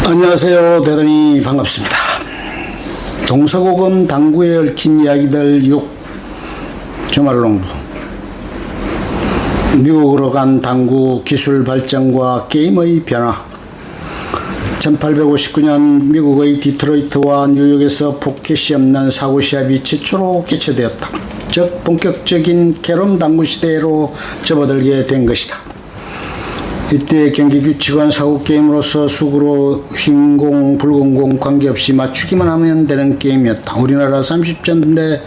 안녕하세요. 대단히 반갑습니다. 동서고금 당구에 얽힌 이야기들 6 주말농부. 미국으로 간 당구 기술 발전과 게임의 변화. 1859년 미국의 디트로이트와 뉴욕에서 포켓이 없는 사구 시합이 최초로 개최되었다. 즉 본격적인 캐럼 당구 시대로 접어들게 된 것이다. 이때 경기 규칙은 사구 게임으로서 수구로 흰 공, 붉은 공 관계없이 맞추기만 하면 되는 게임이었다. 우리나라 30년대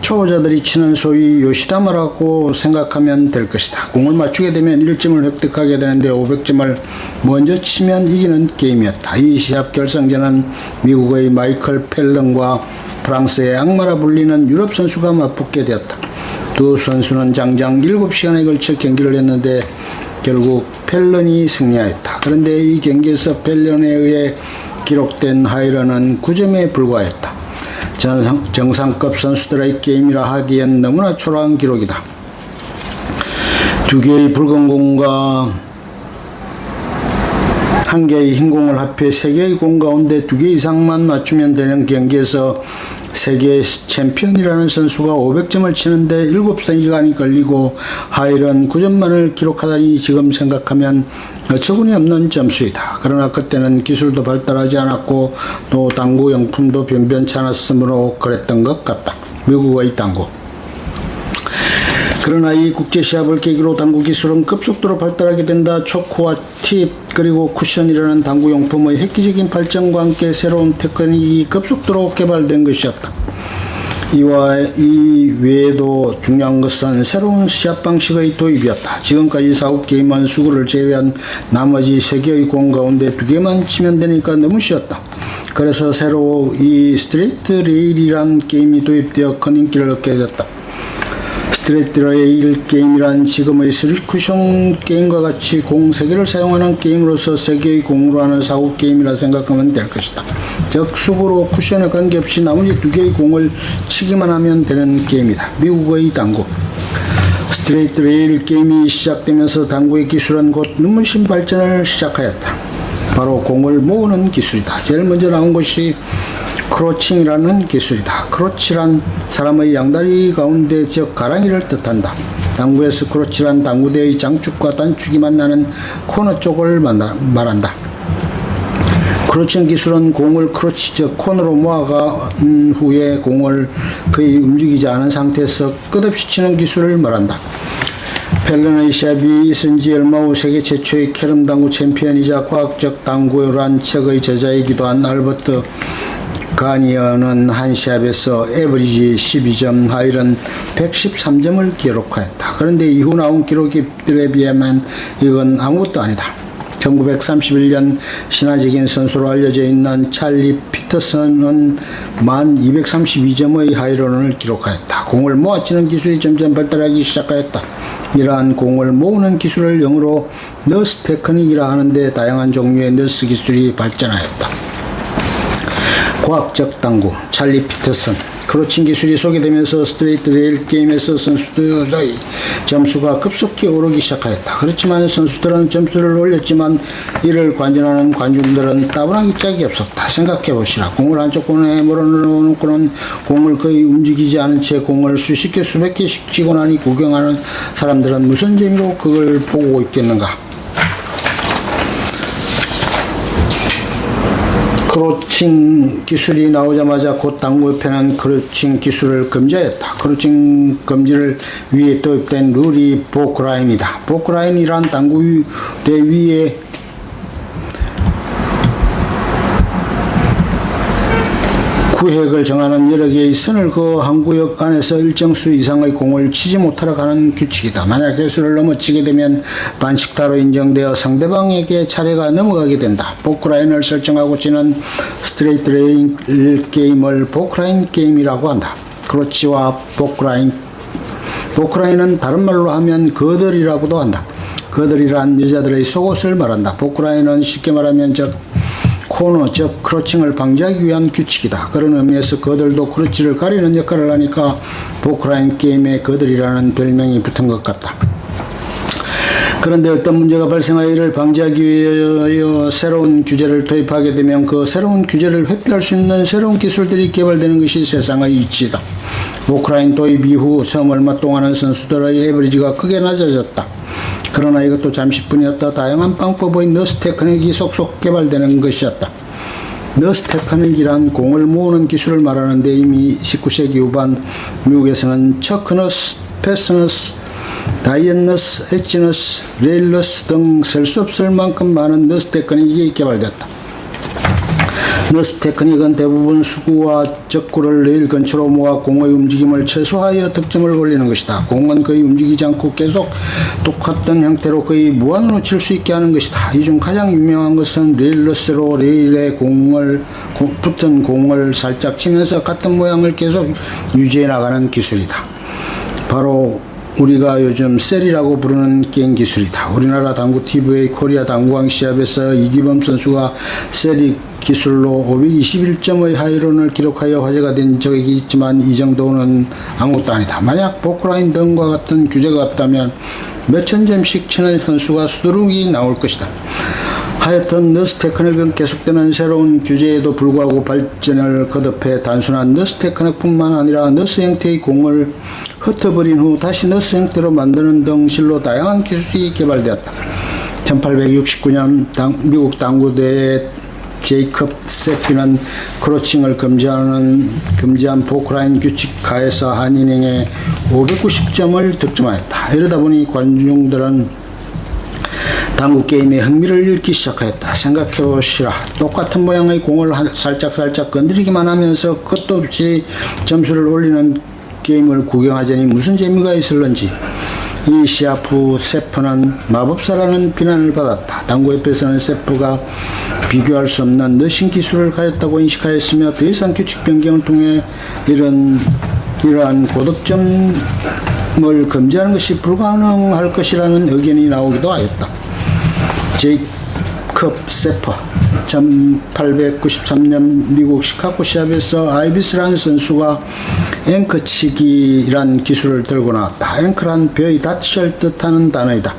초보자들이 치는 소위 요시다마라고 생각하면 될 것이다. 공을 맞추게 되면 1점을 획득하게 되는데 500점을 먼저 치면 이기는 게임이었다. 이 시합 결승전은 미국의 마이클 펠런과 프랑스의 악마라 불리는 유럽 선수가 맞붙게 되었다. 두 선수는 장장 7시간에 걸쳐 경기를 했는데 결국 펠런이 승리하였다. 그런데 이 경기에서 펠런에 의해 기록된 하이런은 9점에 불과했다. 정상급 선수들의 게임이라 하기엔 너무나 초라한 기록이다. 두 개의 붉은 공과 한 개의 흰 공을 합해 세 개의 공 가운데 2개 이상만 맞추면 되는 경기에서 세계 챔피언이라는 선수가 500점을 치는데 7시간이 걸리고 하이런 9점만을 기록하다니 지금 생각하면 어처구니 없는 점수이다. 그러나 그때는 기술도 발달하지 않았고 또 당구 용품도 변변치 않았으므로 그랬던 것 같다. 미국의 당구. 그러나 이 국제시합을 계기로 당구 기술은 급속도로 발달하게 된다. 초크와 팁 그리고 쿠션이라는 당구 용품의 획기적인 발전과 함께 새로운 테크닉이 급속도로 개발된 것이었다. 이 외에도 중요한 것은 새로운 시합 방식의 도입이었다. 지금까지 사구 게임은 수구를 제외한 나머지 3개의 공 가운데 2개만 치면 되니까 너무 쉬웠다. 그래서 새로 이 스트레이트 레일이란 게임이 도입되어 큰 인기를 얻게 되었다. 스트레이트 레일 게임이란 지금의 3쿠션 게임과 같이 공 3개를 사용하는 게임으로서 3개의 공으로 하는 사구 게임이라 생각하면 될 것이다. 즉 수구로 쿠션에 관계없이 나머지 2개의 공을 치기만 하면 되는 게임이다. 미국의 당구. 스트레이트 레일 게임이 시작되면서 당구의 기술은 곧 눈부신 발전을 시작하였다. 바로 공을 모으는 기술이다. 제일 먼저 나온 것이 크로칭이라는 기술이다. 크로치란 사람의 양다리 가운데 즉 가랑이를 뜻한다. 당구에서 크로치란 당구대의 장축과 단축이 만나는 코너 쪽을 말한다. 크로칭 기술은 공을 크로치 즉 코너로 모아간 후에 공을 거의 움직이지 않은 상태에서 끝없이 치는 기술을 말한다. 펠런의 시합이 있은 지 얼마 후 세계 최초의 캐럼 당구 챔피언이자 과학적 당구란 책의 저자이기도 한 알버트 가니어는 한 시합에서 에버리지 12점, 하이런 113점을 기록하였다. 그런데 이후 나온 기록들에 비하면 이건 아무것도 아니다. 1931년 신화적인 선수로 알려져 있는 찰리 피터슨은 만 232점의 하이런을 기록하였다. 공을 모아치는 기술이 점점 발달하기 시작하였다. 이러한 공을 모으는 기술을 영어로 너스 테크닉이라 하는데 다양한 종류의 너스 기술이 발전하였다. 과학적 당구, 찰리 피터슨. 크로칭 기술이 소개되면서 스트레이트 레일 게임에서 선수들의 점수가 급속히 오르기 시작하였다. 그렇지만 선수들은 점수를 올렸지만 이를 관전하는 관중들은 따분하기 짝이 없었다. 생각해보시라. 공을 한쪽 코너에 몰아넣어놓고는 공을 거의 움직이지 않은 채 공을 수십 개 수백 개씩 치고 나니 구경하는 사람들은 무슨 재미로 그걸 보고 있겠는가. 크로칭 기술이 나오자마자 곧 당구협회는 크로칭 기술을 금지하였다. 크로칭 금지를 위해 도입된 룰이 보크라인이다. 보크라인이란 당구대 위에 구획을 정하는 여러 개의 선을 그 한 구역 안에서 일정 수 이상의 공을 치지 못하도록 하는 규칙이다. 만약 개수를 넘어치게 되면 반칙타로 인정되어 상대방에게 차례가 넘어가게 된다. 보크라인을 설정하고 치는 스트레이트 레일 게임을 보크라인 게임이라고 한다. 크로치와 보크라인은 다른 말로 하면 거들이라고도 한다. 거들이란 여자들의 속옷을 말한다. 보크라인은 쉽게 말하면 코너 즉 크로칭을 방지하기 위한 규칙이다. 그런 의미에서 거들도 크로치를 가리는 역할을 하니까 보크라인 게임에 거들이라는 별명이 붙은 것 같다. 그런데 어떤 문제가 발생하여 이를 방지하기 위하여 새로운 규제를 도입하게 되면 그 새로운 규제를 회피할 수 있는 새로운 기술들이 개발되는 것이 세상의 이치다. 포크라인 도입 이후 처음 얼마 동안은 선수들의 에버리지가 크게 낮아졌다. 그러나 이것도 잠시뿐이었다. 다양한 방법의 너스 테크닉이 속속 개발되는 것이었다. 너스 테크닉이란 공을 모으는 기술을 말하는데 이미 19세기 후반 미국에서는 척너스, 패스너스, 다이언너스, 엣지너스, 레일러스 등 셀 수 없을 만큼 많은 너스 테크닉이 개발됐다. 너스 테크닉은 대부분 수구와 적구를 레일 근처로 모아 공의 움직임을 최소화하여 득점을 올리는 것이다. 공은 거의 움직이지 않고 계속 똑같은 형태로 거의 무한으로 칠 수 있게 하는 것이다. 이 중 가장 유명한 것은 레일러스로 레일에 붙은 공을 살짝 치면서 같은 모양을 계속 유지해 나가는 기술이다. 바로 우리가 요즘 셀이라고 부르는 게임 기술이다. 우리나라 당구TV의 코리아 당구왕 시합에서 이기범 선수가 셀이 기술로 521점의 하이런을 기록하여 화제가 된 적이 있지만 이 정도는 아무것도 아니다. 만약 포크라인 등과 같은 규제가 없다면 몇천 점씩 치는 선수가 수두룩이 나올 것이다. 하여튼 너스 테크닉은 계속되는 새로운 규제에도 불구하고 발전을 거듭해 단순한 너스 테크닉뿐만 아니라 너스 형태의 공을 흩어버린 후 다시 너스 형태로 만드는 등 실로 다양한 기술이 개발되었다. 1869년 미국 당구대회 제이컵 세피는 크로칭을 금지한 포크라인 규칙 하에서 한 이닝에 590점을 득점하였다. 이러다 보니 관중들은 당구 게임에 흥미를 잃기 시작하였다. 생각해보시라. 똑같은 모양의 공을 살짝 건드리기만 하면서 끝도 없이 점수를 올리는 게임을 구경하자니 무슨 재미가 있을런지. 이 시합 후 세프는 마법사라는 비난을 받았다. 당구협회에서는 세프가 비교할 수 없는 너신 기술을 가졌다고 인식하였으며 더 이상 규칙 변경을 통해 이러한 고득점을 금지하는 것이 불가능할 것이라는 의견이 나오기도 하였다. 제이컵 세퍼 1893년 미국 시카고 시합에서 아이비스라는 선수가 앵커치기란 기술을 들고 나왔다. 앵커란 벼의 닫힐 뜻하는 단어이다.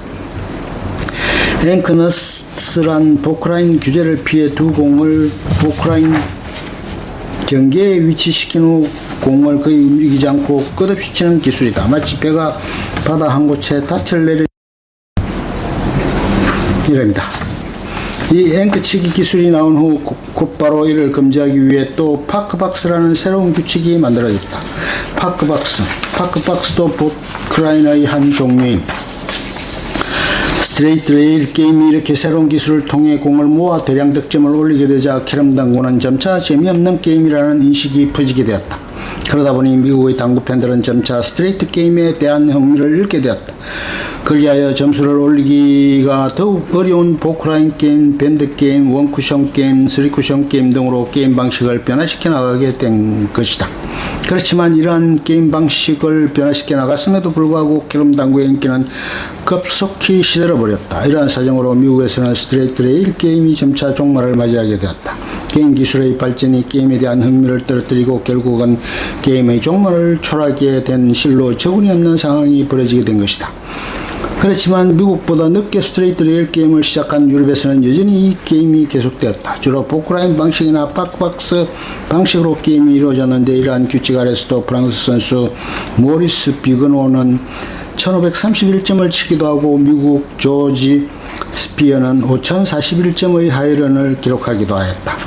앵커너스란 포크라인 규제를 피해 두 공을 포크라인 경계에 위치시킨 후 공을 거의 움직이지 않고 끝없이 치는 기술이다. 마치 배가 바다 한 곳에 닻을 내려 이랍니다. 이 앵커치기 기술이 나온 후 곧바로 이를 금지하기 위해 또 파크박스라는 새로운 규칙이 만들어졌다. 파크박스도 포크라인의 한 종류인 스트레이트 레일 게임이 이렇게 새로운 기술을 통해 공을 모아 대량 득점을 올리게 되자 캐럼 당구는 점차 재미없는 게임이라는 인식이 퍼지게 되었다. 그러다 보니 미국의 당구 팬들은 점차 스트레이트 게임에 대한 흥미를 잃게 되었다. 그리하여 점수를 올리기가 더욱 어려운 포크라인 게임, 밴드 게임, 원쿠션 게임, 쓰리쿠션 게임 등으로 게임 방식을 변화시켜 나가게 된 것이다. 그렇지만 이러한 게임 방식을 변화시켜 나갔음에도 불구하고 캐럼 당구의 인기는 급속히 시들어버렸다. 이러한 사정으로 미국에서는 스트레이트 레일 게임이 점차 종말을 맞이하게 되었다. 게임 기술의 발전이 게임에 대한 흥미를 떨어뜨리고 결국은 게임의 종말을 초래하게 된 실로 저군이 없는 상황이 벌어지게 된 것이다. 그렇지만 미국보다 늦게 스트레이트 레일 게임을 시작한 유럽에서는 여전히 이 게임이 계속되었다. 주로 포크라인 방식이나 파크박스 방식으로 게임이 이루어졌는데 이러한 규칙 아래서도 프랑스 선수 모리스 비그노는 1531점을 치기도 하고 미국 조지 스피어는 5041점의 하이런을 기록하기도 하였다.